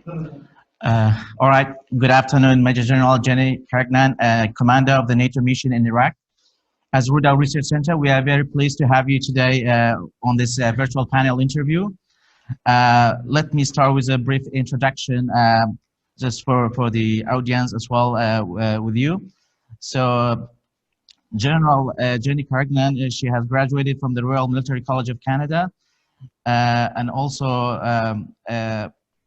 All right. Good afternoon, Major General Jenny Kargnan, Commander of the NATO mission in Iraq. As Rudaw Research Center, we are very pleased to have you today on this virtual panel interview. Let me start with a brief introduction, just for the audience as well with you. So, General Jenny Kargnan, she has graduated from the Royal Military College of Canada, and also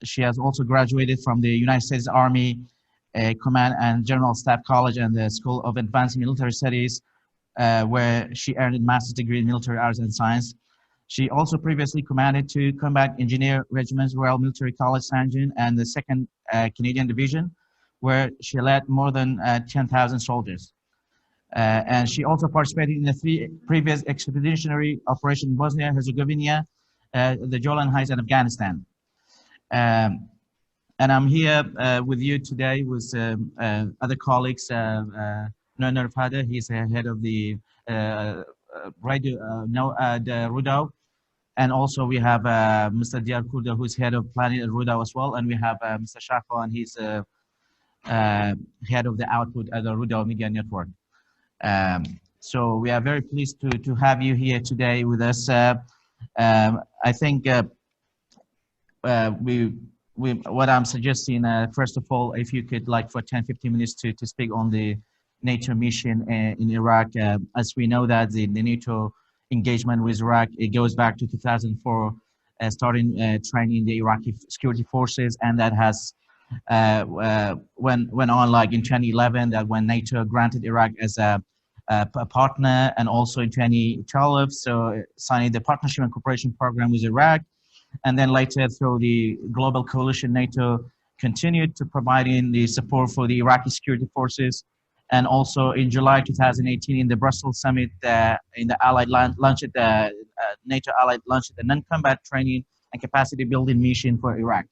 she has also graduated from the United States Army Command and General Staff College and the School of Advanced Military Studies, where she earned a master's degree in military arts and science. She also previously commanded 2 Combat Engineer Regiments, Royal Military College Saint-Jean, and the 2nd Canadian Division, where she led more than 10,000 soldiers. And she also participated in the 3 previous expeditionary operations in Bosnia and Herzegovina, the Golan Heights, and Afghanistan. And I'm here with you today with other colleagues. Fada, he's head of the Rudaw, and also we have Mr. Diyar Kurda, who's head of planning at Rudaw as well, and we have Mr. Shafan, and he's head of the output at the Rudaw Media Network. So we are very pleased to have you here today with us. I think what I'm suggesting, first of all, if you could, like, for 10-15 minutes to speak on the NATO mission in Iraq. As we know that the NATO engagement with Iraq, it goes back to 2004, starting training the Iraqi security forces, and that has went on like in 2011, that when NATO granted Iraq as a partner, and also in 2012, so signing the Partnership and Cooperation Program with Iraq. And then later, through the global coalition, NATO continued to providing the support for the Iraqi security forces. And also in July 2018, in the Brussels summit, in the Allied launched NATO Allied launched the non-combat training and capacity building mission for Iraq.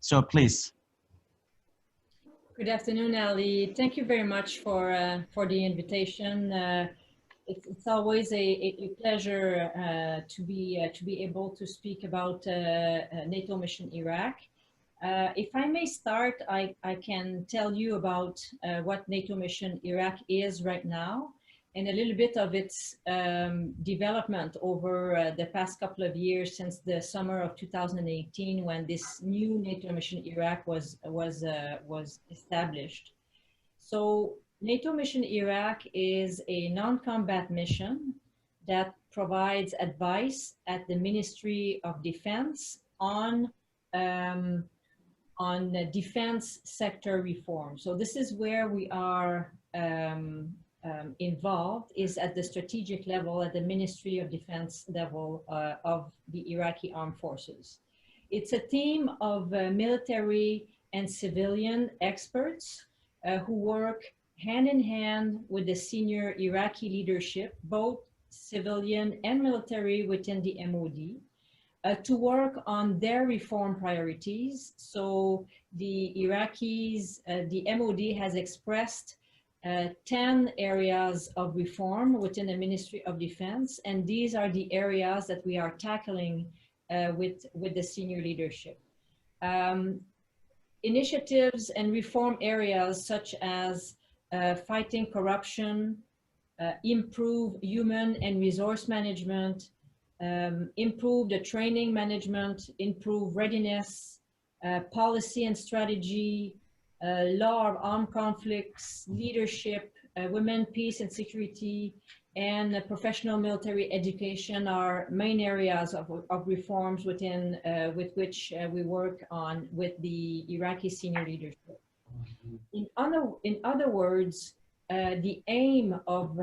So please. Good afternoon, Ali. Thank you very much for the invitation. It's always a pleasure to be able to speak about NATO mission Iraq. If I may start, I can tell you about what NATO mission Iraq is right now, and a little bit of its development over the past couple of years since the summer of 2018, when this new NATO mission Iraq was established. So NATO mission Iraq is a non-combat mission that provides advice at the Ministry of Defense on the defense sector reform. So this is where we are involved, is at the strategic level, at the Ministry of Defense level of the Iraqi Armed Forces. It's a team of military and civilian experts who work hand in hand with the senior Iraqi leadership, both civilian and military within the MOD, to work on their reform priorities. So the Iraqis, the MOD has expressed 10 areas of reform within the Ministry of Defense, and these are the areas that we are tackling with the senior leadership. Initiatives and reform areas such as fighting corruption, improve human and resource management, improve the training management, improve readiness, policy and strategy, law of armed conflicts, leadership, women, peace and security, and professional military education are main areas of reforms within with which we work on with the Iraqi senior leadership. In other words, the aim of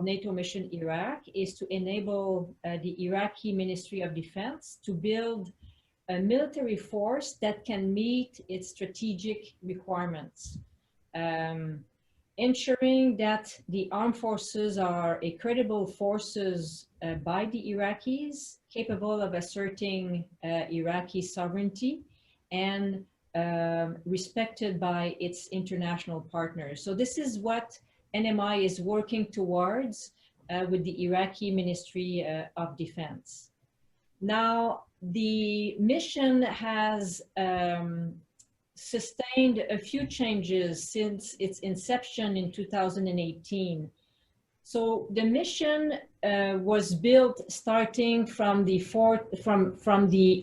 NATO mission Iraq is to enable the Iraqi Ministry of Defense to build a military force that can meet its strategic requirements, ensuring that the armed forces are a credible forces by the Iraqis, capable of asserting Iraqi sovereignty and respected by its international partners. So this is what NMI is working towards with the Iraqi Ministry of Defense. Now, the mission has sustained a few changes since its inception in 2018. So the mission was built starting from the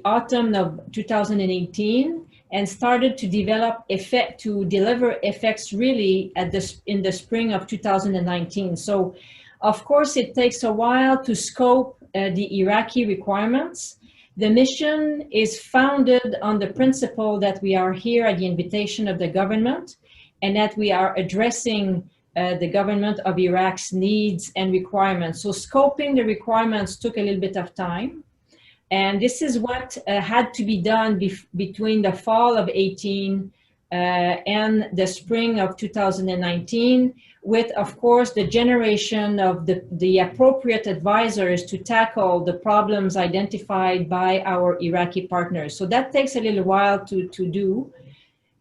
autumn of 2018 and started to deliver effects really in the spring of 2019. So of course it takes a while to scope the Iraqi requirements. The mission is founded on the principle that we are here at the invitation of the government and that we are addressing the government of Iraq's needs and requirements. So scoping the requirements took a little bit of time. And this is what had to be done between the fall of 18 and the spring of 2019, with, of course, the generation of the appropriate advisors to tackle the problems identified by our Iraqi partners. So that takes a little while to do.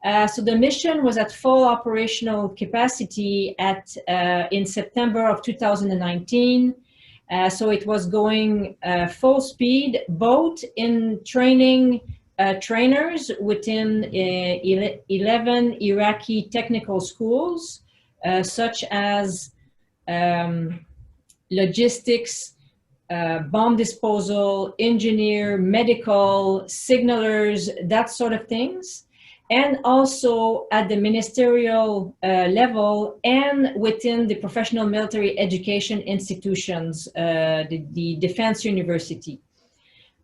So the mission was at full operational capacity in September of 2019. So it was going full speed, both in training trainers within 11 Iraqi technical schools, such as logistics, bomb disposal, engineer, medical, signalers, that sort of things. And also at the ministerial level and within the professional military education institutions, the Defense University.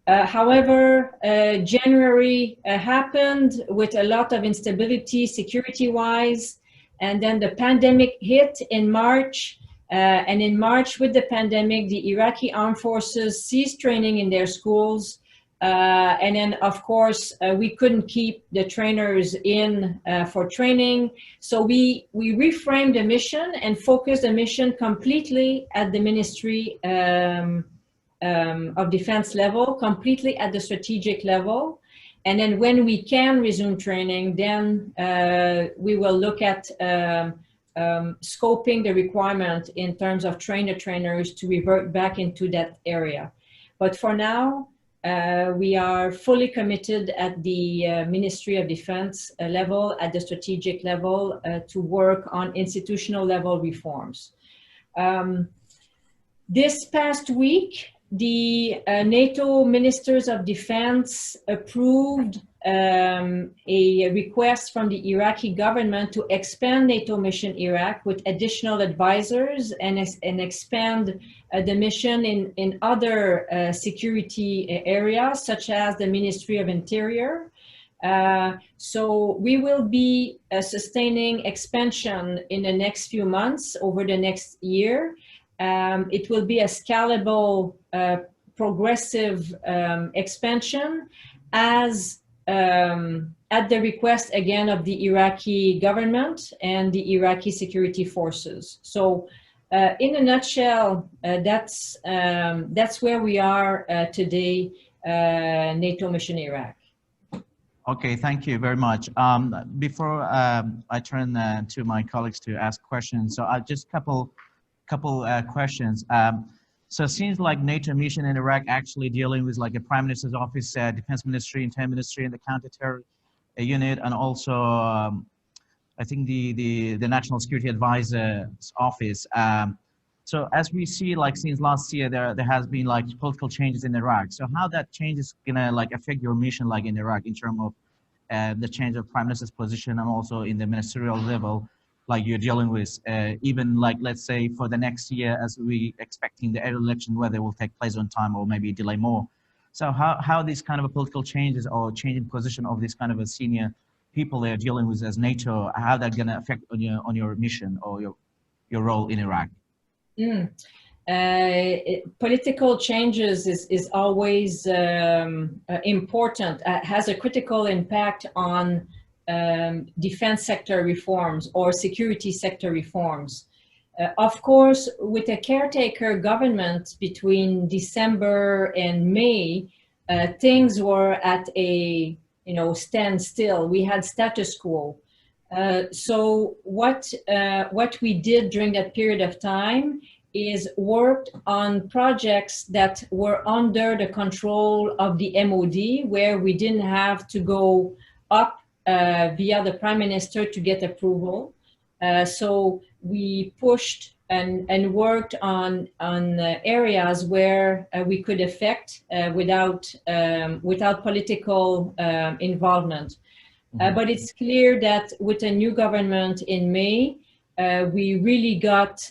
However, January happened with a lot of instability security-wise, and then the pandemic hit in March. And in March, with the pandemic, the Iraqi armed forces ceased training in their schools. And then, of course, we couldn't keep the trainers in for training. So we reframed the mission and focused the mission completely at the Ministry of Defense level, completely at the strategic level. And then when we can resume training, then we will look at scoping the requirement in terms of trainers to revert back into that area. But for now, we are fully committed at the Ministry of Defense level, at the strategic level, to work on institutional level reforms. This past week, the NATO Ministers of Defense approved a request from the Iraqi government to expand NATO mission Iraq with additional advisors and expand the mission in other security areas, such as the Ministry of Interior. So we will be sustaining expansion in the next few months, over the next year. It will be a scalable, progressive expansion as at the request again of the Iraqi government and the Iraqi security forces. So in a nutshell, that's where we are today, NATO mission Iraq. Okay, thank you very much. Before I turn to my colleagues to ask questions, so just couple questions. So it seems like NATO mission in Iraq actually dealing with like a Prime Minister's office, Defense Ministry, Interior Ministry, and the counter-terror unit, and also I think the National Security Advisor's office. So as we see, like since last year, there has been like political changes in Iraq. So how that change is gonna like affect your mission, like in Iraq, in terms of the change of Prime Minister's position and also in the ministerial level, like you're dealing with, even like, let's say for the next year, as we expecting the election, whether it will take place on time or maybe delay more. So how these kind of a political changes or changing position of this kind of a senior people they're dealing with as NATO, how that gonna affect on your mission or your role in Iraq? Political changes is always important, has a critical impact on defense sector reforms or security sector reforms. Of course, with a caretaker government between December and May, things were at a standstill. We had status quo. So what we did during that period of time is worked on projects that were under the control of the MOD, where we didn't have to go up via the Prime Minister to get approval. So we pushed and worked on areas where we could affect without political involvement. But it's clear that with a new government in May, we really got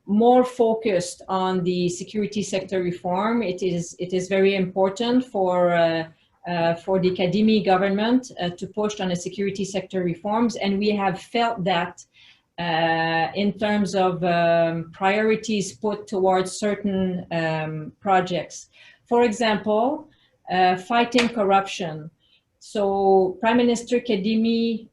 more focused on the security sector reform. It is very important for the academy government to push on the security sector reforms, and we have felt that in terms of priorities put towards certain projects. For example, fighting corruption. So Prime Minister Kadimi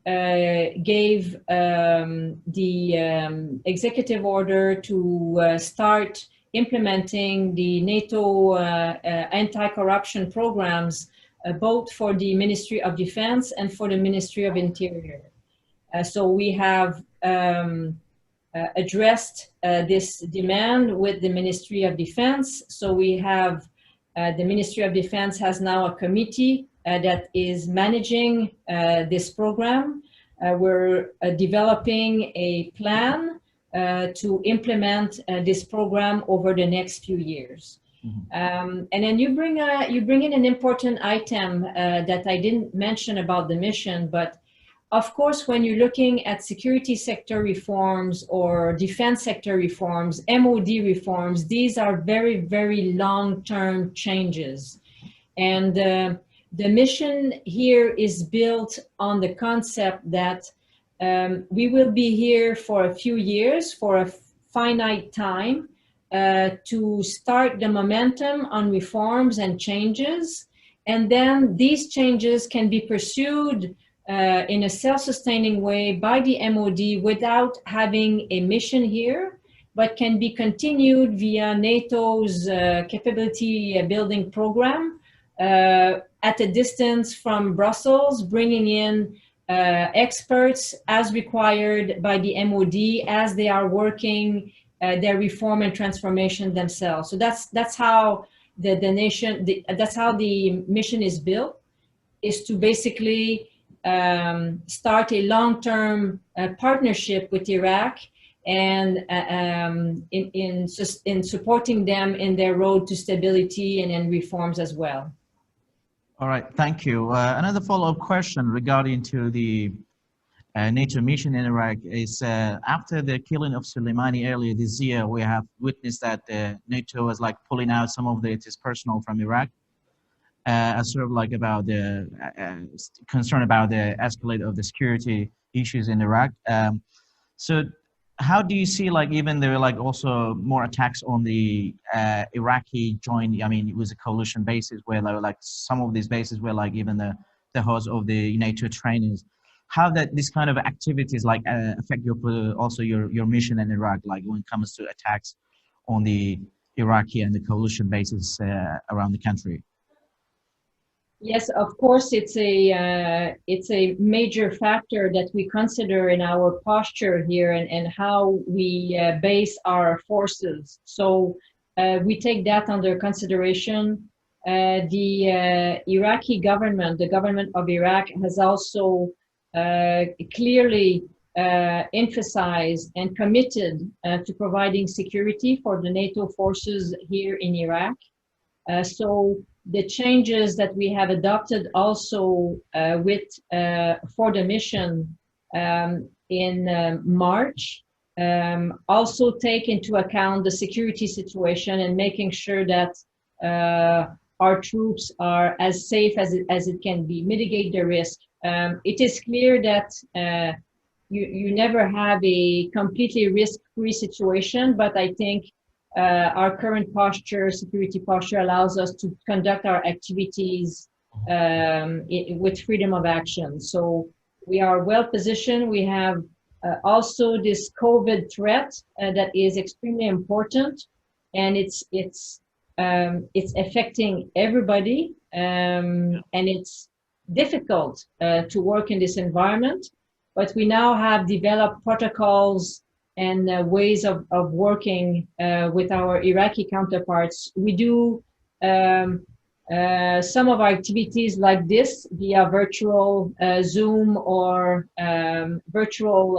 gave the executive order to start implementing the NATO anti-corruption programs, both for the Ministry of Defense and for the Ministry of Interior. So we have addressed this demand with the Ministry of Defense. So we have, the Ministry of Defense has now a committee that is managing this program. We're developing a plan to implement this program over the next few years. And then you bring in an important item that I didn't mention about the mission, but of course, when you're looking at security sector reforms or defense sector reforms, MOD reforms, these are very, very long-term changes. And the mission here is built on the concept that we will be here for a few years, for a finite time, to start the momentum on reforms and changes. And then these changes can be pursued in a self-sustaining way by the MOD without having a mission here, but can be continued via NATO's capability building program at a distance from Brussels, bringing in experts as required by the MOD as they are working their reform and transformation themselves. So that's how that's how the mission is built, is to basically start a long-term partnership with Iraq and in supporting them in their road to stability and in reforms as well. All right, thank you. Another follow-up question regarding to the NATO mission in Iraq is after the killing of Soleimani earlier this year, we have witnessed that NATO is like pulling out some of its personnel from Iraq. As sort of like about the concern about the escalate of the security issues in Iraq. So how do you see, like, even there are like also more attacks on the Iraqi joint, I mean, it was a coalition basis where like some of these bases were like even the host of the NATO trainings. How that this kind of activities like affect your also your mission in Iraq, like when it comes to attacks on the Iraqi and the coalition bases around the country? Yes, of course, it's a major factor that we consider in our posture here and how we base our forces. So we take that under consideration. The Iraqi government, the government of Iraq, has also clearly emphasized and committed to providing security for the NATO forces here in Iraq. So the changes that we have adopted also for the mission in March also take into account the security situation and making sure that our troops are as safe as it can be, mitigate the risk. It is clear that you never have a completely risk-free situation, but I think our current posture, security posture, allows us to conduct our activities with freedom of action. So we are well positioned. We have also this COVID threat that is extremely important, and it's affecting everybody, and it's difficult to work in this environment. But we now have developed protocols and ways of working with our Iraqi counterparts. We do some of our activities like this via virtual Zoom or virtual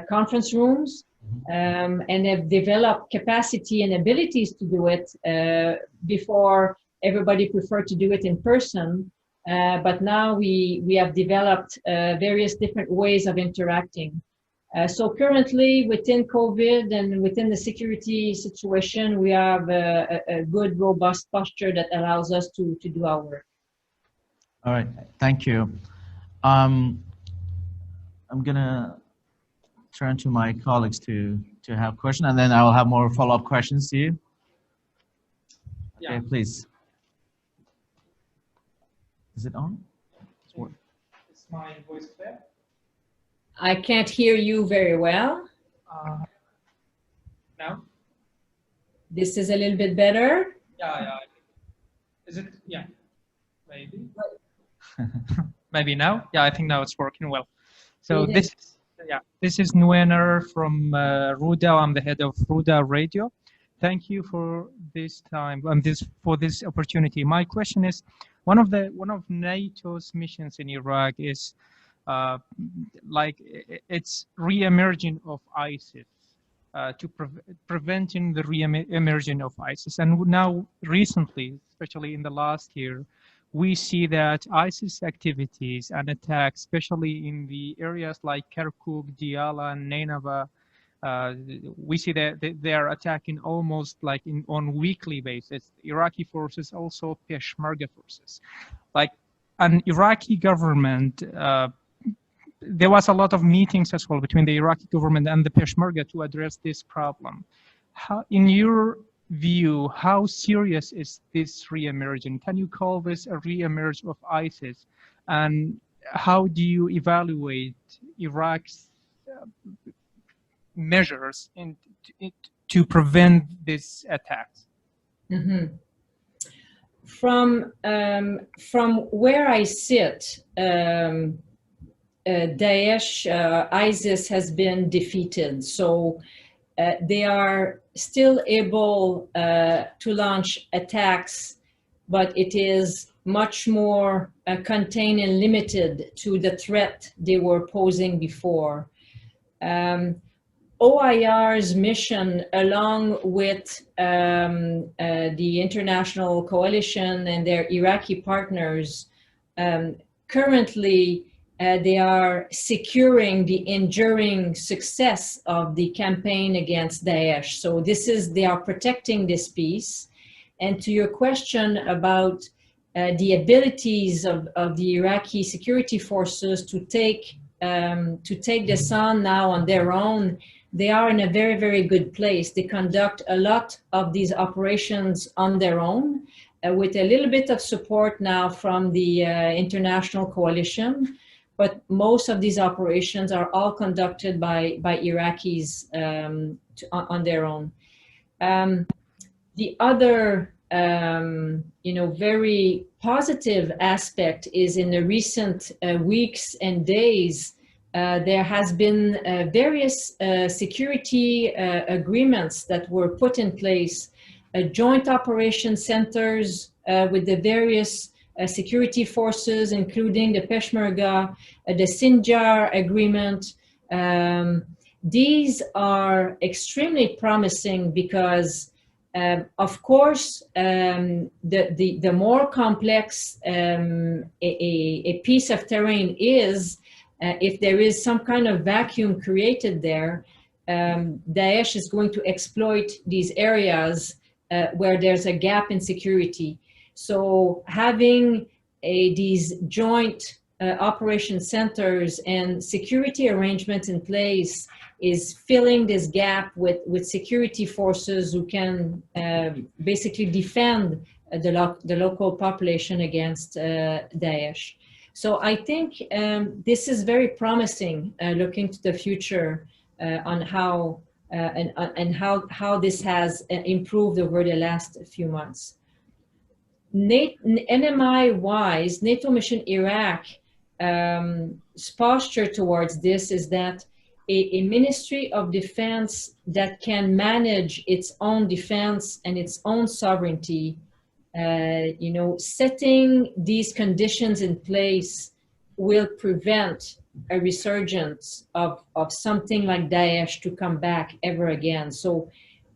conference rooms, and have developed capacity and abilities to do it. Before, everybody preferred to do it in person, but now we have developed various different ways of interacting. So currently, within COVID and within the security situation, we have a good, robust posture that allows us to do our work. All right, thank you. I'm gonna turn to my colleagues to have questions, and then I will have more follow-up questions to you. Okay, please. Is it on? Is my voice clear? I can't hear you very well. Now? This is a little bit better. Yeah. Is it? Yeah. Maybe. Maybe now? Yeah, I think now it's working well. So this is Nuener from Rudaw. I'm the head of Rudaw Radio. Thank you for this time and for this opportunity. My question is, one of NATO's missions in Iraq is it's re-emerging of ISIS, to preventing the re-emerging of ISIS. And now recently, especially in the last year, we see that ISIS activities and attacks, especially in the areas like Kirkuk, Diyala, and Nineveh, we see that they are attacking almost like on weekly basis. Iraqi forces, also Peshmerga forces. Like an Iraqi government, there was a lot of meetings as well between the Iraqi government and the Peshmerga to address this problem. How, in your view, how serious is this re-emerging? Can you call this a re-emerge of ISIS? And how do you evaluate Iraq's measures to prevent these attacks? Mm-hmm. From where I sit, Daesh, ISIS has been defeated. So they are still able to launch attacks, but it is much more contained and limited to the threat they were posing before. OIR's mission, along with the international coalition and their Iraqi partners, currently they are securing the enduring success of the campaign against Daesh. So they are protecting this peace. And to your question about the abilities of the Iraqi security forces to take this on now on their own, they are in a very, very good place. They conduct a lot of these operations on their own, with a little bit of support now from the international coalition. But most of these operations are all conducted by Iraqis on their own. The other, very positive aspect is in the recent weeks and days, there has been various security agreements that were put in place, joint operation centers with the various security forces, including the Peshmerga, the Sinjar agreement. These are extremely promising because, of course, the more complex a piece of terrain is, if there is some kind of vacuum created there, Daesh is going to exploit these areas where there's a gap in security. So having these joint operation centers and security arrangements in place is filling this gap with security forces who can basically defend the local population against Daesh. So I think this is very promising, looking to the future on how and how this has improved over the last few months. NMI-wise, NATO Mission Iraq posture towards this is that a Ministry of Defense that can manage its own defense and its own sovereignty, you know, setting these conditions in place will prevent a resurgence of something like Daesh to come back ever again. So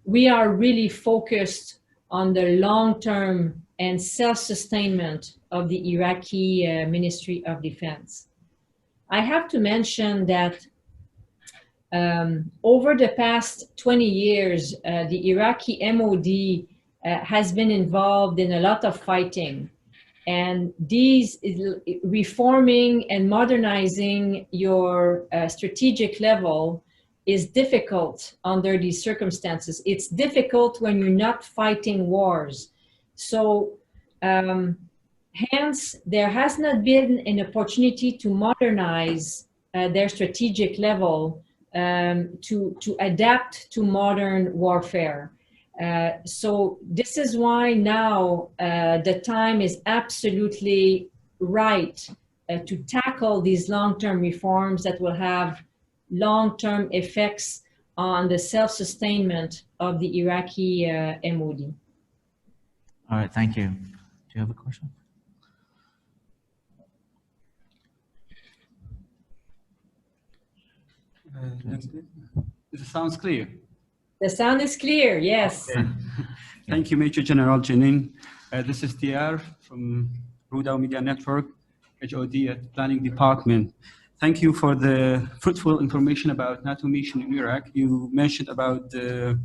we are really focused on the long-term and self-sustainment of the Iraqi Ministry of Defense. I have to mention that over the past 20 years, the Iraqi MOD has been involved in a lot of fighting. And these reforming and modernizing your strategic level is difficult under these circumstances. It's difficult when you're not fighting wars. So hence, there has not been an opportunity to modernize their strategic level to adapt to modern warfare. So this is why now the time is absolutely right to tackle these long-term reforms that will have long-term effects on the self-sustainment of the Iraqi MOD. All right, thank you. Do you have a question? It sounds clear. The sound is clear, yes. Okay. Thank you, Major General Jenin. This is TR from Rudaw Media Network, HOD at Planning Department. Thank you for the fruitful information about NATO mission in Iraq. You mentioned about the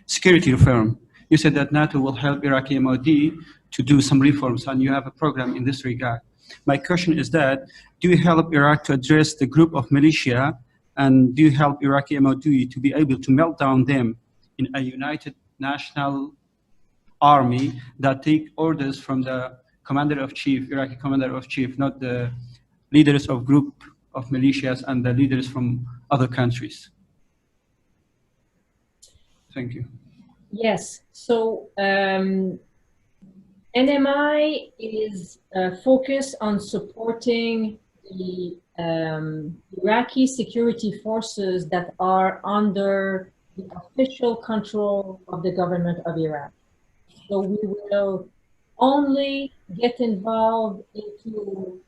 security reform. You said that NATO will help Iraqi MOD to do some reforms, and you have a program in this regard. My question is that, do you help Iraq to address the group of militia, and do you help Iraqi MOD to be able to melt down them in a united national army that take orders from the Commander of Chief, Iraqi Commander of Chief, not the leaders of group of militias and the leaders from other countries? Thank you. Yes, so NMI is focused on supporting the Iraqi security forces that are under the official control of the government of Iraq. So we will only get involved into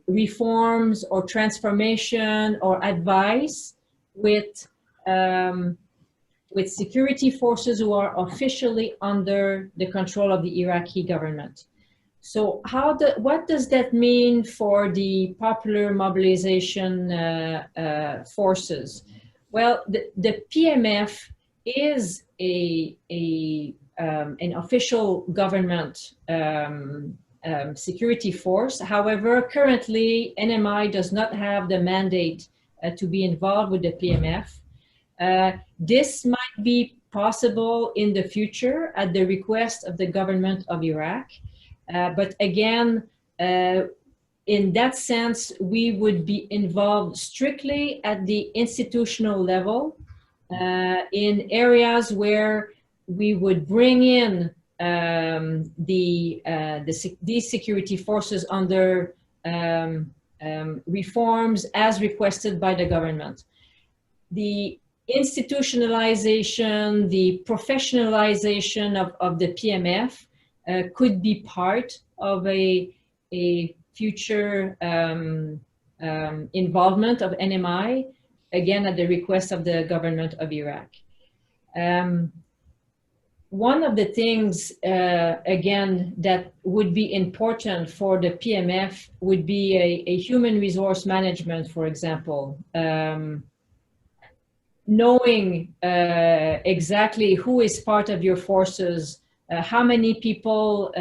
reforms or transformation or advice with security forces who are officially under the control of the Iraqi government. So what does that mean for the popular mobilization forces? Well, the PMF is an official government security force. However, currently NMI does not have the mandate to be involved with the PMF. This might be possible in the future at the request of the government of Iraq. But again, in that sense, we would be involved strictly at the institutional level in areas where we would bring in these security forces under reforms as requested by the government. The institutionalization, the professionalization of the PMF could be part of a future involvement of NMI, again at the request of the government of Iraq. One of the things, again, that would be important for the PMF would be a human resource management, for example. Knowing exactly who is part of your forces, how many people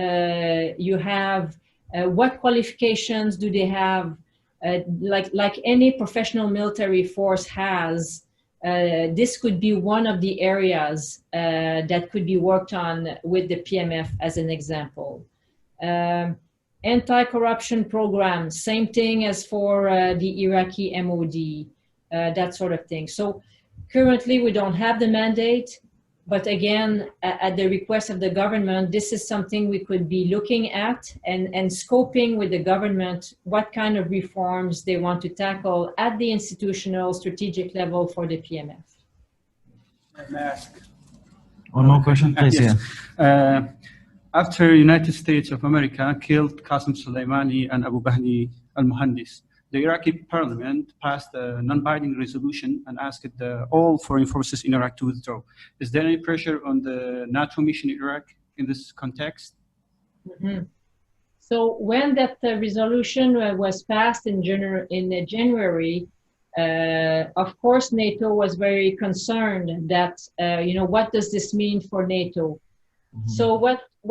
you have, what qualifications do they have, like any professional military force has. This could be one of the areas that could be worked on with the PMF as an example. Anti-corruption program, same thing as for the Iraqi MOD, that sort of thing. So currently we don't have the mandate. But again, at the request of the government, this is something we could be looking at and scoping with the government what kind of reforms they want to tackle at the institutional strategic level for the PMF. May I ask? One more question, please. Yes. Yeah. After United States of America killed Qasem Soleimani and Abu Bahni al-Muhandis, the Iraqi parliament passed a non-binding resolution and asked all foreign forces in Iraq to withdraw. Is there any pressure on the NATO mission in Iraq in this context? Mm-hmm. So when that resolution was passed in January, of course, NATO was very concerned that, what does this mean for NATO? Mm-hmm. So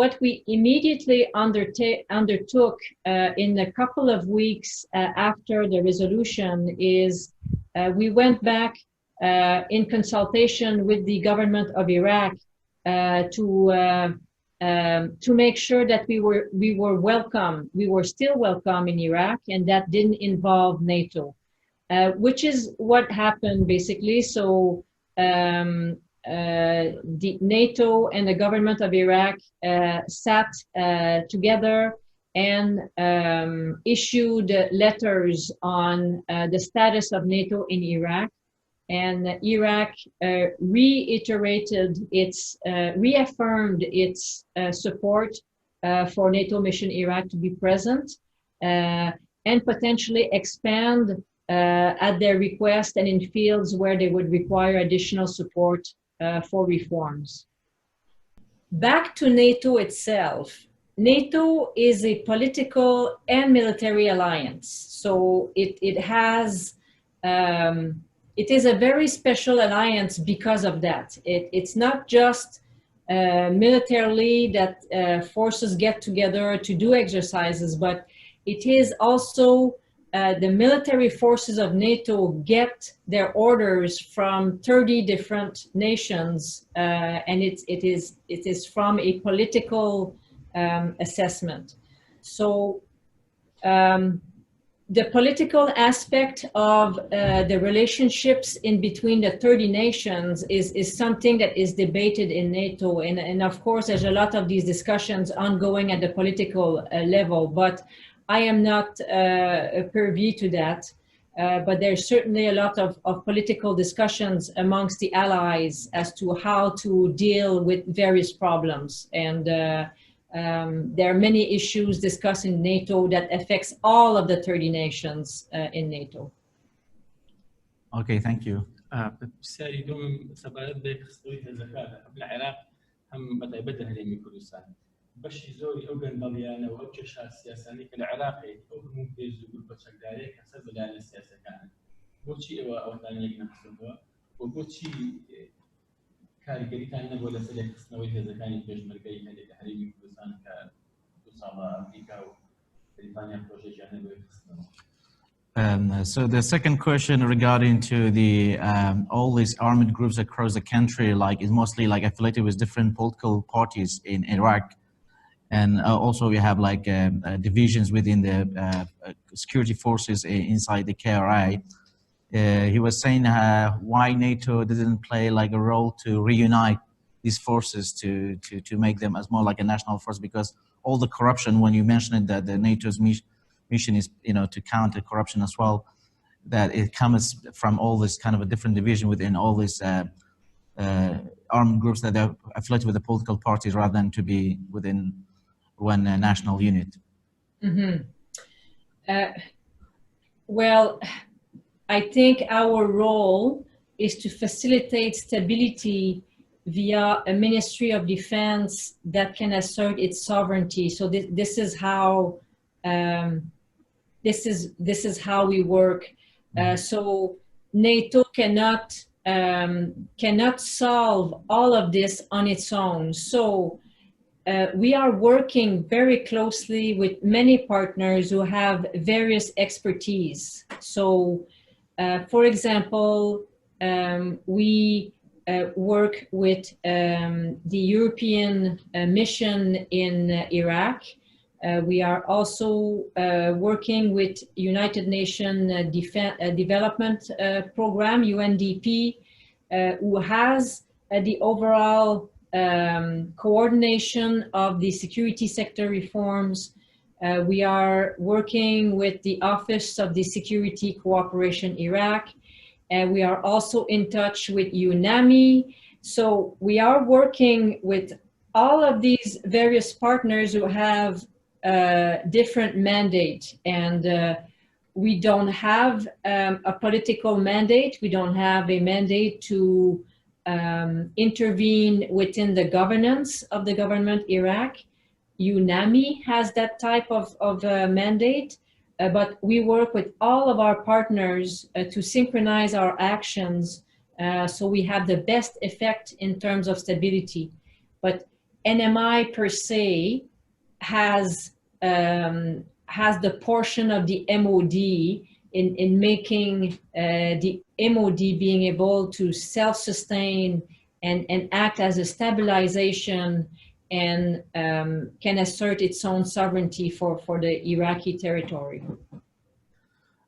what we immediately undertook in a couple of weeks after the resolution is we went back in consultation with the government of Iraq to make sure that we were welcome. We were still welcome in Iraq, and that didn't involve NATO, which is what happened basically. So the NATO and the government of Iraq sat together and issued letters on the status of NATO in Iraq. And Iraq reaffirmed its support for NATO mission Iraq to be present and potentially expand at their request and in fields where they would require additional support for reforms. Back to NATO itself. NATO is a political and military alliance. So it is a very special alliance because of that. It's not just militarily that forces get together to do exercises, but it is also the military forces of NATO get their orders from 30 different nations, and it is from a political assessment. So the political aspect of the relationships in between the 30 nations is something that is debated in NATO, and of course there's a lot of these discussions ongoing at the political level, but I am not privy to that, but there's certainly a lot of political discussions amongst the allies as to how to deal with various problems. And there are many issues discussed in NATO that affects all of the 30 nations in NATO. Okay, thank you. بەشی زۆری ئەو گەندەڵیانە و ئەو کێشە سیاسانی کە لە عێراقی ئەو هەموو پێش و بەچەکدارەیە کەسەر بەلایەنە سیاسەکانن بۆچی ئێوە ئەوەتانیەک نەخستنەوە و بۆچی کاریگەریتان نەبووە لەسەر لێکخستنەوەی هێزەکانی پێشمەرگەی هەندێک لە هەرێمی کوردستان کە 2 ساڵە ئەمریکا و بریتانیا پرۆژێکیان نەبووە لێکخستنەوە. So the second question regarding to the all these armed groups across the country, like is mostly like affiliated with different political parties in Iraq. And also we have like divisions within the security forces inside the KRI. He was saying why NATO didn't play like a role to reunite these forces to make them as more like a national force, because all the corruption, when you mentioned that the NATO's mission is, to counter corruption as well, that it comes from all this kind of a different division within all these armed groups that are affiliated with the political parties rather than to be within one national unit. Mm-hmm. Well, I think our role is to facilitate stability via a Ministry of Defense that can assert its sovereignty. So this is how this is how we work. So NATO cannot solve all of this on its own. So we are working very closely with many partners who have various expertise. So, for example, we work with the European mission in Iraq. We are also working with United Nations Development Program, UNDP, who has the overall coordination of the security sector reforms. We are working with the Office of the Security Cooperation Iraq, and we are also in touch with UNAMI. So we are working with all of these various partners who have different mandate, and we don't have a political mandate. We don't have a mandate to intervene within the governance of the government Iraq. UNAMI has that type of mandate, but we work with all of our partners to synchronize our actions so we have the best effect in terms of stability. But NMI per se has the portion of the MOD in making the MOD being able to self-sustain and act as a stabilization and can assert its own sovereignty for the Iraqi territory.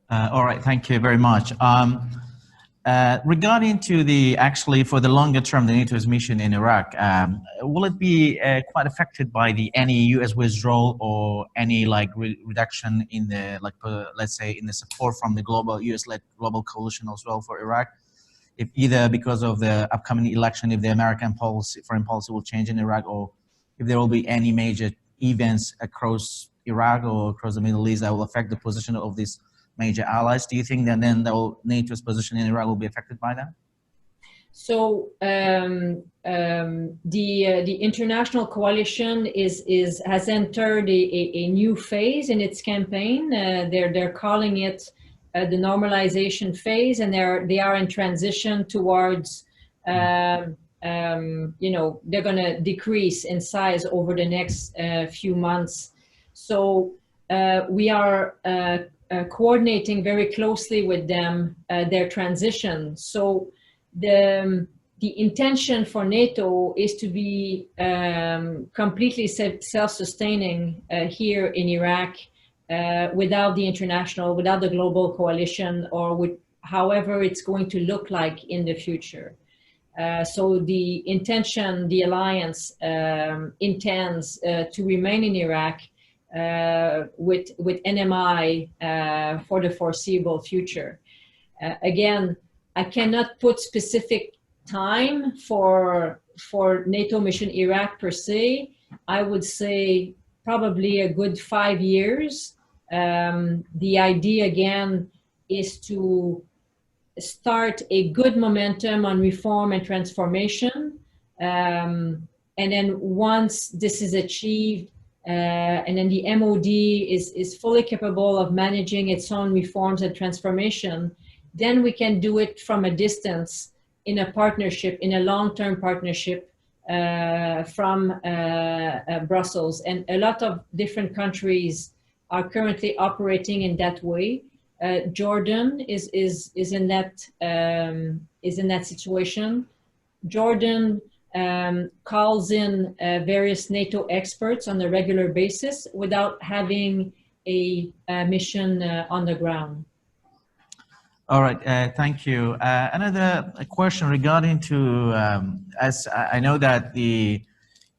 All right, thank you very much. Regarding to actually for the longer term, the NATO's mission in Iraq, will it be quite affected by any U.S. withdrawal or any reduction in the let's say in the support from the U.S.-led global coalition as well for Iraq? If either because of the upcoming election, if the American foreign policy will change in Iraq, or if there will be any major events across Iraq or across the Middle East that will affect the position of these major allies, do you think that then NATO's position in Iraq will be affected by that? So the international coalition has entered a new phase in its campaign. They're calling it the normalization phase, and they are in transition towards you know, they're going to decrease in size over the next few months. So we are coordinating very closely with them their transition. So the intention for NATO is to be completely self-sustaining here in Iraq without the global coalition, or with however it's going to look like in the future. So the intention, the alliance intends to remain in Iraq with NMI for the foreseeable future. Again, I cannot put specific time for NATO mission Iraq per se. I would say probably a good 5 years. The idea again is to start a good momentum on reform and transformation. And then once this is achieved, and then the MOD is fully capable of managing its own reforms and transformation, then we can do it from a distance in a partnership, in a long-term partnership from Brussels. And a lot of different countries are currently operating in that way. Jordan is in that situation. Jordan calls in various NATO experts on a regular basis without having a mission on the ground. All right, thank you. Another question regarding to, as I know that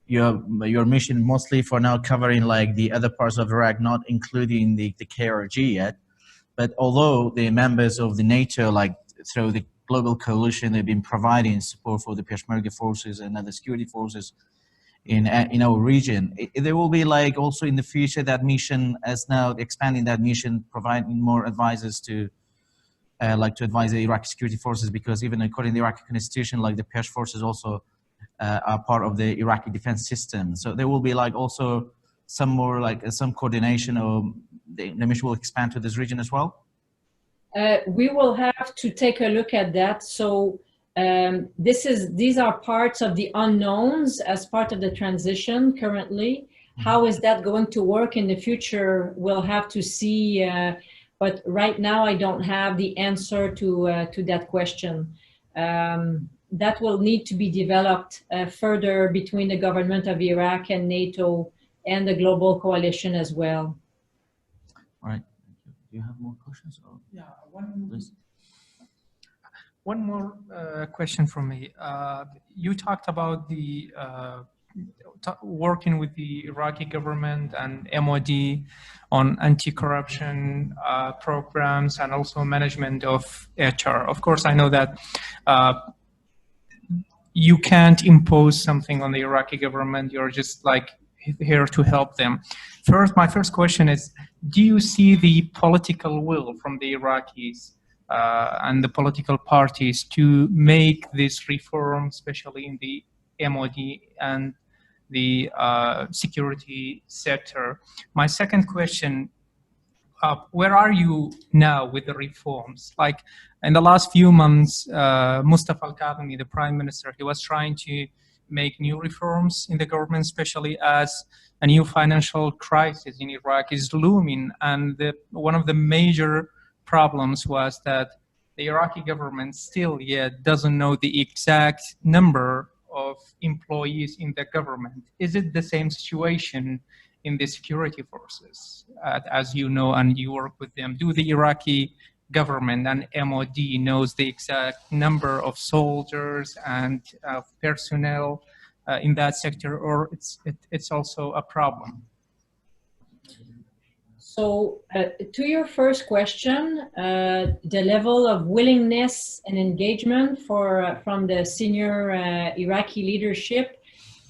your mission mostly for now covering like the other parts of Iraq, not including the KRG yet, but although the members of the NATO, like through the global coalition, they've been providing support for the Peshmerga forces and other security forces in our region. There will be like also in the future that mission, as now expanding that mission, providing more advisors to to advise the Iraqi security forces, because even according to the Iraqi constitution, like the Pesh forces also are part of the Iraqi defense system. So there will be like also some more like some coordination, or the mission will expand to this region as well? We will have to take a look at that. So these are parts of the unknowns as part of the transition currently. How is that going to work in the future? We'll have to see. But right now, I don't have the answer to that question. That will need to be developed further between the government of Iraq and NATO and the global coalition as well. All right. Do you have more questions? Or? Yeah, One more question from me. You talked about the working with the Iraqi government and MOD on anti-corruption programs and also management of HR. Of course, I know that you can't impose something on the Iraqi government. You're just like here to help them. My first question is, do you see the political will from the Iraqis and the political parties to make this reform, especially in the MOD and the security sector? My second question, where are you now with the reforms? Like in the last few months, Mustafa al-Kadhimi, the prime minister, he was trying to make new reforms in the government, especially as a new financial crisis in Iraq is looming. And one of the major problems was that the Iraqi government still yet doesn't know the exact number of employees in the government. Is it the same situation in the security forces, as you know, and you work with them? Do the Iraqi government and MOD knows the exact number of soldiers and personnel in that sector, or it's also a problem? So to your first question, the level of willingness and engagement from the senior Iraqi leadership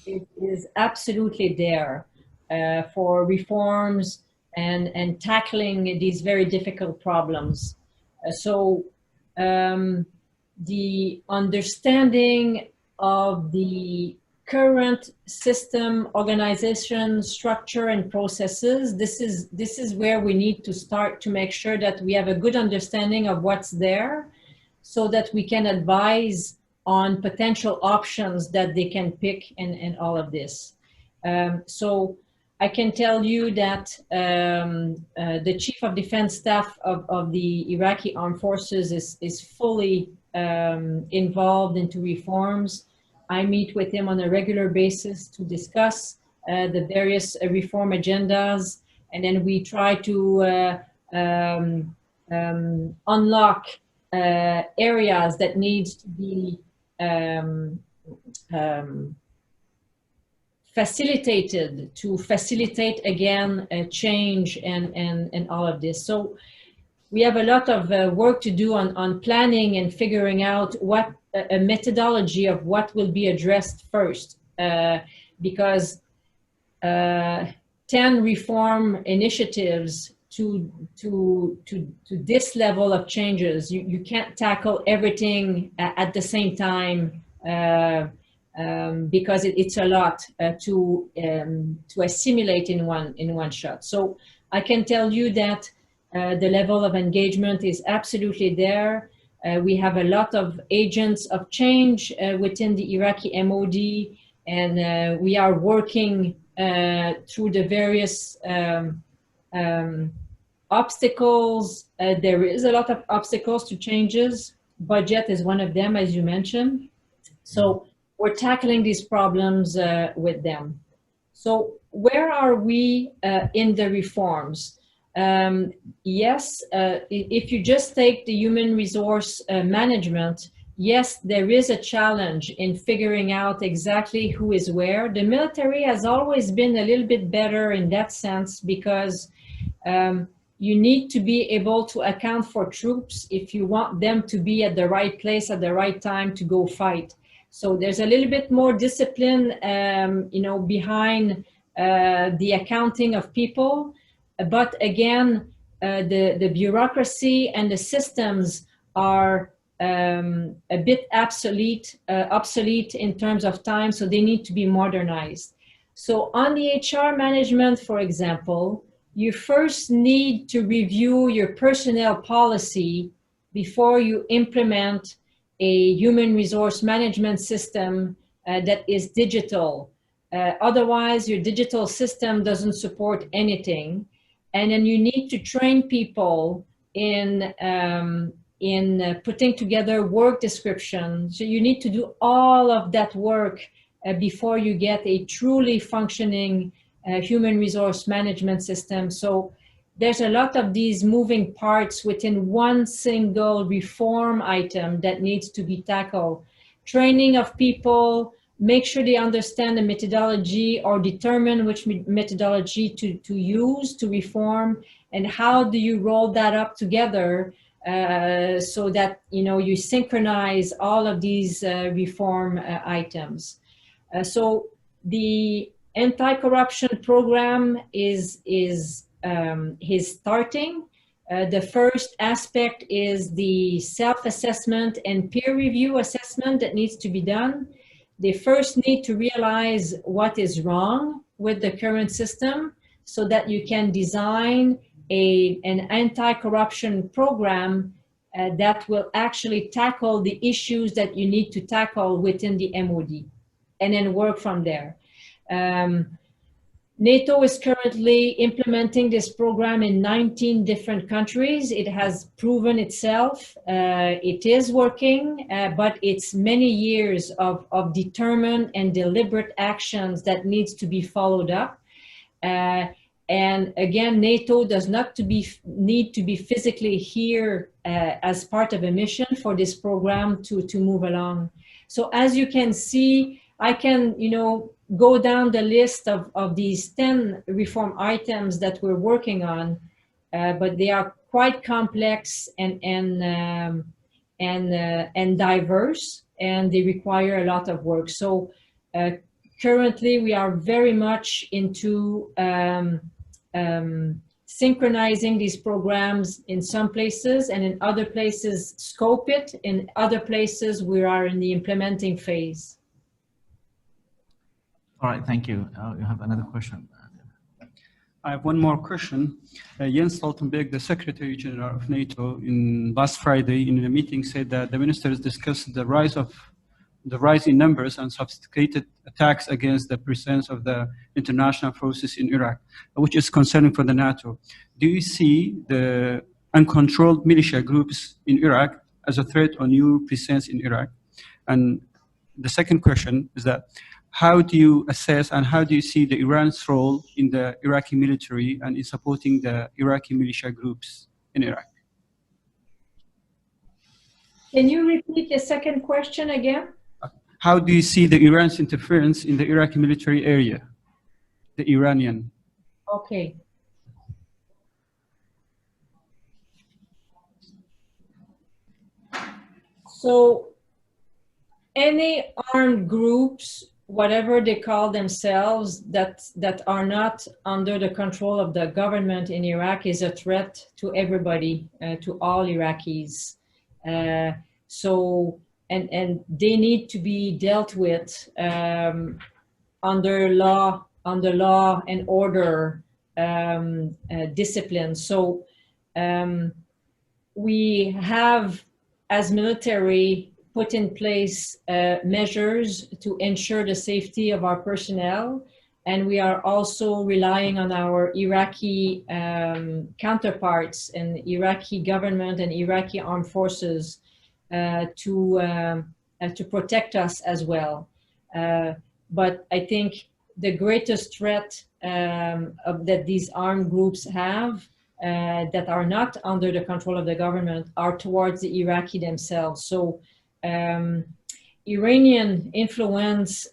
is absolutely there for reforms and tackling these very difficult problems. So the understanding of the current system, organization, structure, and processes, this is where we need to start to make sure that we have a good understanding of what's there so that we can advise on potential options that they can pick and all of this. So I can tell you that the Chief of Defense Staff of the Iraqi Armed Forces is fully involved into reforms. I meet with him on a regular basis to discuss the various reform agendas, and then we try to unlock areas that needs to be facilitated to facilitate again change and all of this. So we have a lot of work to do on planning and figuring out what a methodology of what will be addressed first, because 10 reform initiatives to this level of changes, you can't tackle everything at the same time, because it's a lot to assimilate in one shot. So I can tell you that the level of engagement is absolutely there. We have a lot of agents of change within the Iraqi MOD, and we are working through the various obstacles. There is a lot of obstacles to changes. Budget is one of them, as you mentioned. So we're tackling these problems with them. So where are we in the reforms? Yes, if you just take the human resource management, yes, there is a challenge in figuring out exactly who is where. The military has always been a little bit better in that sense, because you need to be able to account for troops if you want them to be at the right place at the right time to go fight. So there's a little bit more discipline, behind the accounting of people. But again, the bureaucracy and the systems are a bit obsolete in terms of time, so they need to be modernized. So on the HR management, for example, you first need to review your personnel policy before you implement a human resource management system that is digital. Otherwise, your digital system doesn't support anything. And then you need to train people in putting together work descriptions. So you need to do all of that work before you get a truly functioning human resource management system. So there's a lot of these moving parts within one single reform item that needs to be tackled. Training of people, make sure they understand the methodology or determine which methodology to use to reform, and how do you roll that up together so that you synchronize all of these reform items. So the anti-corruption program is starting. The first aspect is the self-assessment and peer review assessment that needs to be done. They first need to realize what is wrong with the current system so that you can design an anti-corruption program that will actually tackle the issues that you need to tackle within the MOD, and then work from there. NATO is currently implementing this program in 19 different countries. It has proven itself. It is working, but it's many years of determined and deliberate actions that needs to be followed up. And again, NATO does not need to be physically here as part of a mission for this program to move along. So as you can see, I can, go down the list of these 10 reform items that we're working on, but they are quite complex and diverse, and they require a lot of work. So currently we are very much into synchronizing these programs in some places, and in other places scope it. In other places we are in the implementing phase. All right, thank you. You have another question. I have one more question. Jens Stoltenberg, the Secretary General of NATO, last Friday in a meeting said that the ministers discussed the rise in numbers and sophisticated attacks against the presence of the international forces in Iraq, which is concerning for the NATO. Do you see the uncontrolled militia groups in Iraq as a threat on your presence in Iraq? And the second question is that, how do you assess and how do you see the Iran's role in the Iraqi military and in supporting the Iraqi militia groups in Iraq? Can you repeat the second question again? How do you see the Iran's interference in the Iraqi military area, the Iranian? Okay. So any armed groups, whatever they call themselves, that are not under the control of the government in Iraq is a threat to everybody, to all Iraqis. So, and they need to be dealt with under law and order discipline. So we have, as military, put in place measures to ensure the safety of our personnel. And we are also relying on our Iraqi counterparts and Iraqi government and Iraqi armed forces to protect us as well. But I think the greatest threat that these armed groups have that are not under the control of the government are towards the Iraqi themselves. So Iranian influence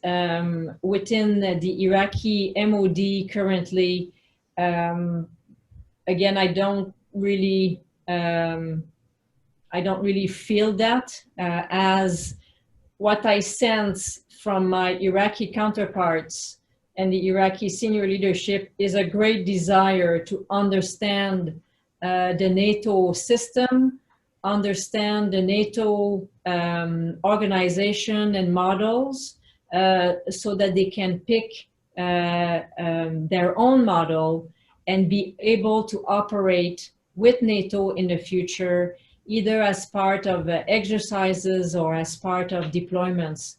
within the Iraqi MOD currently, again, I don't really feel that as what I sense from my Iraqi counterparts and the Iraqi senior leadership is a great desire to understand the NATO system, understand the NATO organization and models so that they can pick their own model and be able to operate with NATO in the future, either as part of exercises or as part of deployments.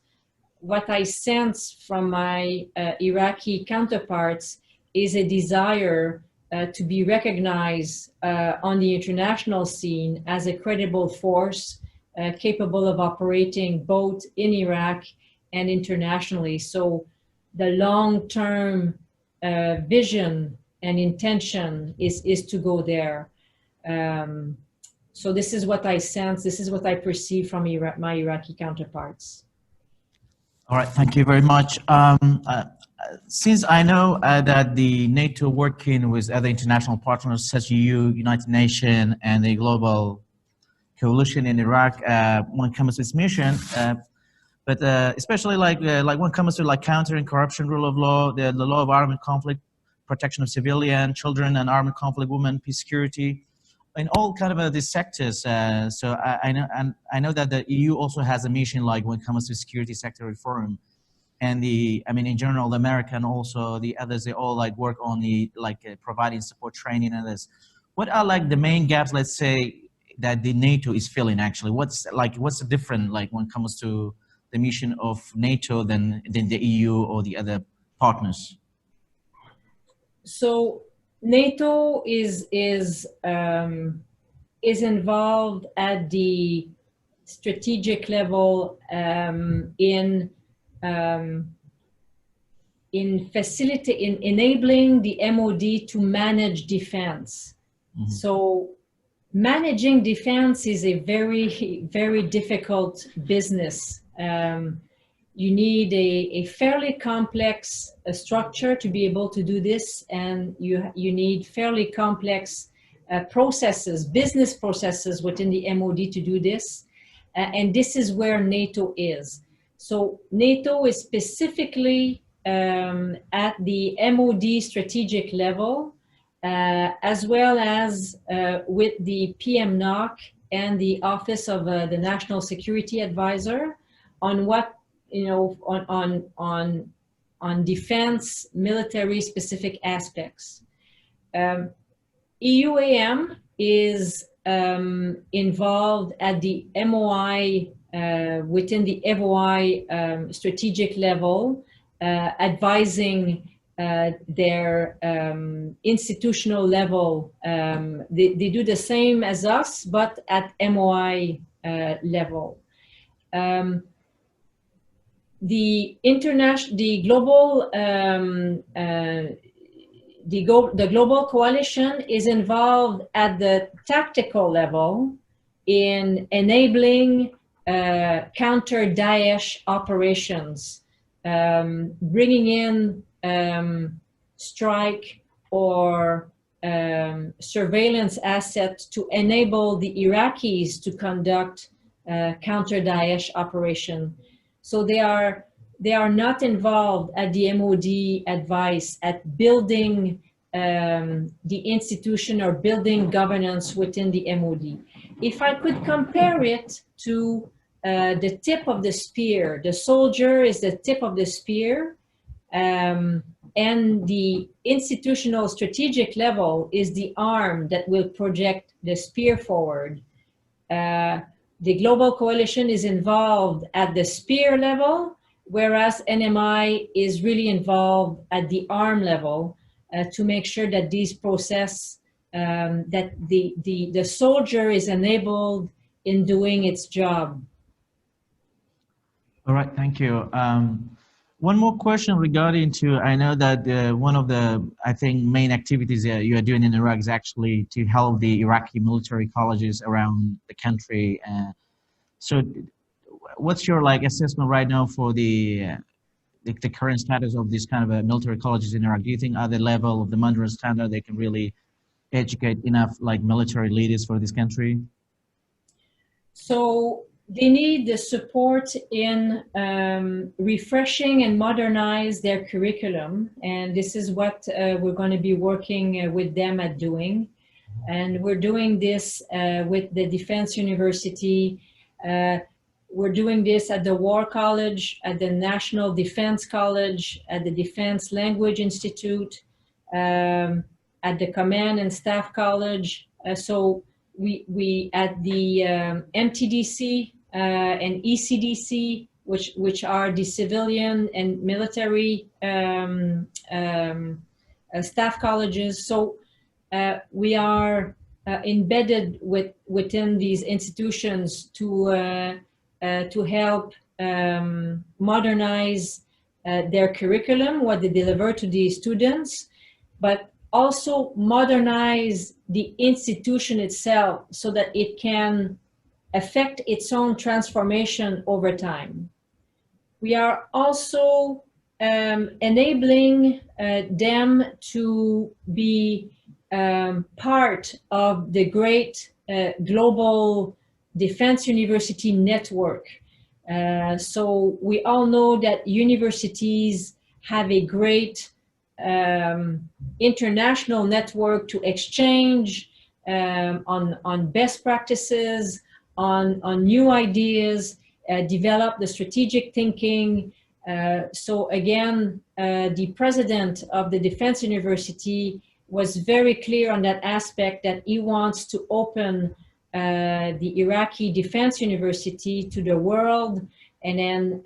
What I sense from my Iraqi counterparts is a desire to be recognized on the international scene as a credible force capable of operating both in Iraq and internationally. So the long-term vision and intention is to go there. So this is what I sense, this is what I perceive from my Iraqi counterparts. All right, thank you very much. Since I know that the NATO working with other international partners such as EU, United Nations, and the global coalition in Iraq when it comes to its mission, but especially like when it comes to like countering corruption, rule of law, the law of armed conflict, protection of civilian, children and armed conflict, women, peace, security, in all kind of these sectors. So I know that the EU also has a mission like when it comes to security sector reform, and in general, the American also the others, they all like work on the providing support, training, and this. What are like the main gaps, let's say, that the NATO is filling actually? What's the difference like when it comes to the mission of NATO than the EU or the other partners? So NATO is involved at the strategic level in enabling the MOD to manage defense. Mm-hmm. So managing defense is a very, very difficult business. You need a fairly complex structure to be able to do this, and you need fairly complex processes, business processes within the MOD to do this, and this is where NATO is. So NATO is specifically at the MOD strategic level, as well as with the PMNOC and the Office of the National Security Advisor on what, on defense, military specific aspects. EUAM is involved at the MOI, within the MOI strategic level, advising their institutional level. They do the same as us, but at MOI level. The global coalition is involved at the tactical level in enabling counter-Daesh operations, bringing in strike or surveillance assets to enable the Iraqis to conduct counter-Daesh operation. So they are not involved at the MOD advice at building the institution or building governance within the MOD. If I could compare it to the tip of the spear, the soldier is the tip of the spear, and the institutional strategic level is the arm that will project the spear forward. The global coalition is involved at the spear level, whereas NMI is really involved at the arm level to make sure that these process, that the soldier is enabled in doing its job. All right, thank you. One more question regarding to, I know that one of the, I think, main activities that you are doing in Iraq is actually to help the Iraqi military colleges around the country. So what's your assessment right now for the current status of these kind of military colleges in Iraq? Do you think at the level of the Mandarin standard, they can really educate enough military leaders for this country? So they need the support in refreshing and modernize their curriculum. And this is what we're going to be working with them at doing. And we're doing this with the Defense University. We're doing this at the War College, at the National Defense College, at the Defense Language Institute, at the Command and Staff College. So we at the MTDC and ECDC, which are the civilian and military staff colleges. So we are embedded within these institutions to help modernize their curriculum, what they deliver to the students. But also modernize the institution itself so that it can affect its own transformation over time. We are also enabling them to be part of the great global defense university network. So we all know that universities have a great international network to exchange on best practices, on new ideas, develop the strategic thinking. So again, the president of the Defense University was very clear on that aspect, that he wants to open the Iraqi Defense University to the world, and then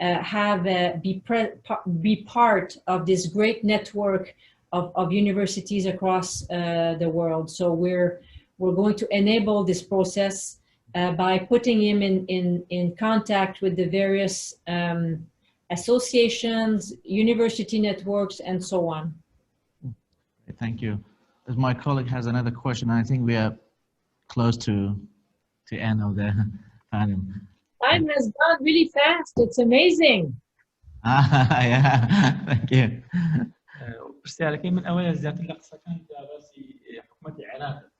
be part of this great network of universities across the world. So we're going to enable this process by putting him in contact with the various associations, university networks, and so on. Thank you. As my colleague has another question, I think we are close to end of the panel. Time has gone really fast. It's amazing. Yeah, thank you. برسالة من أول زيادة الأقصى كانت راسي حكومة العراق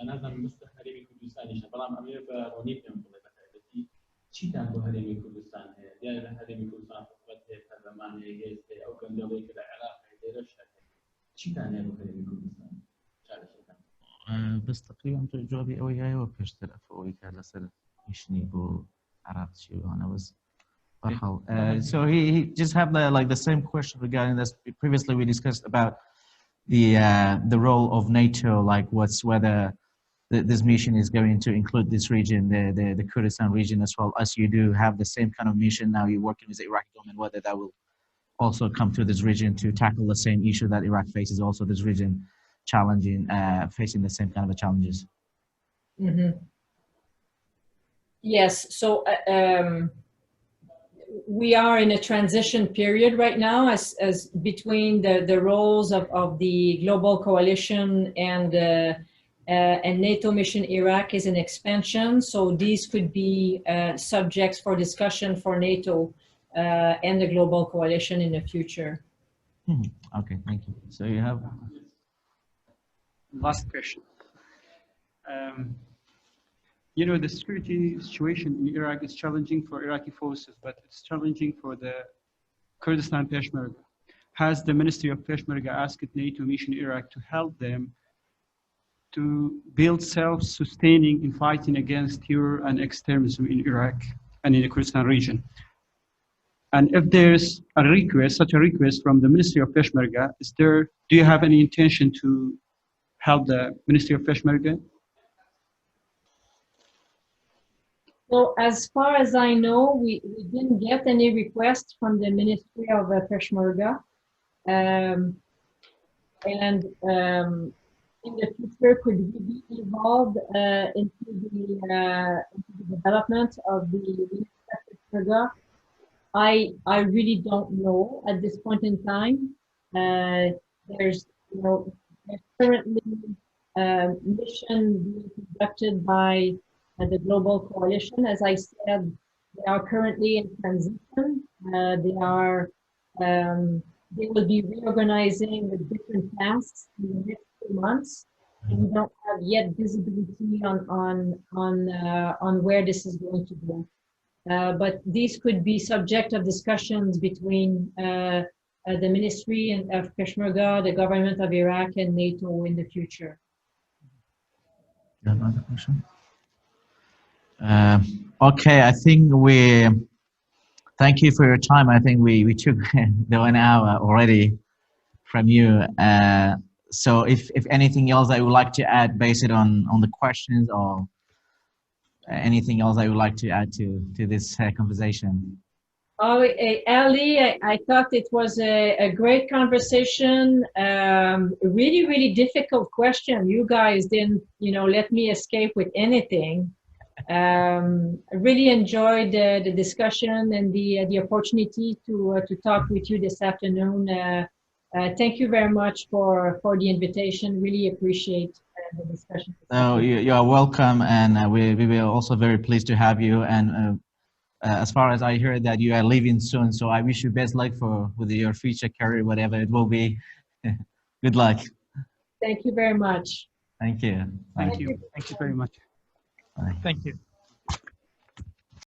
أنا مستخدم كردستان شبرام أمريكا رونيت من بلدتي شيء تام بهرمي كردستان هي يا هرمي كردستان فقط هي كرمان هي أو كان دولة العراق هي رشة شيء تام بهرمي كردستان بس تقريبا جوابي أوي هاي وكشتر أفوي كلا سر مشني بو عراق شيء وأنا بس so he just have the same question regarding this. Previously we discussed about the role of NATO, like whether this mission is going to include this region, the Kurdistan region, as well as you do have the same kind of mission now. You're working with the Iraqi government, whether that will also come to this region to tackle the same issue that Iraq faces, also this region challenging, facing the same kind of challenges. Mm-hmm. Yes. So. We are in a transition period right now as between the roles of the global coalition and NATO mission Iraq is an expansion. So these could be subjects for discussion for NATO and the global coalition in the future. Okay, thank you. So you have last question. You know, the security situation in Iraq is challenging for Iraqi forces, but it's challenging for the Kurdistan Peshmerga. Has the Ministry of Peshmerga asked NATO mission Iraq to help them to build self-sustaining in fighting against terror and extremism in Iraq and in the Kurdistan region? And if there's a request, such a request from the Ministry of Peshmerga, do you have any intention to help the Ministry of Peshmerga? So as far as I know, we didn't get any requests from the Ministry of Peshmerga. In the future, could we be involved into the development of the Ministry of Peshmerga? I really don't know at this point in time. There's currently a mission being conducted by the global coalition. As I said, they are currently in transition. They will be reorganizing with different tasks in the next 2 months. And we don't have yet visibility on where this is going to go. But these could be subject of discussions between the Ministry of Peshmerga, the government of Iraq, and NATO in the future. You have another question? Okay, I think thank you for your time. I think we took the 1 hour already from you. So if anything else I would like to add based on the questions, or anything else I would like to add to this conversation. Oh, Ali, I thought it was a great conversation. Really, really difficult question. You guys didn't, let me escape with anything. I really enjoyed the discussion and the opportunity to talk with you this afternoon. Thank you very much for the invitation. Really appreciate the discussion. So you are welcome, and we were also very pleased to have you. And as far as I heard that you are leaving soon, so I wish you best luck with your future career, whatever it will be. Good luck. Thank you very much. Thank you. Thank you. Thank you very much. Bye. Thank you.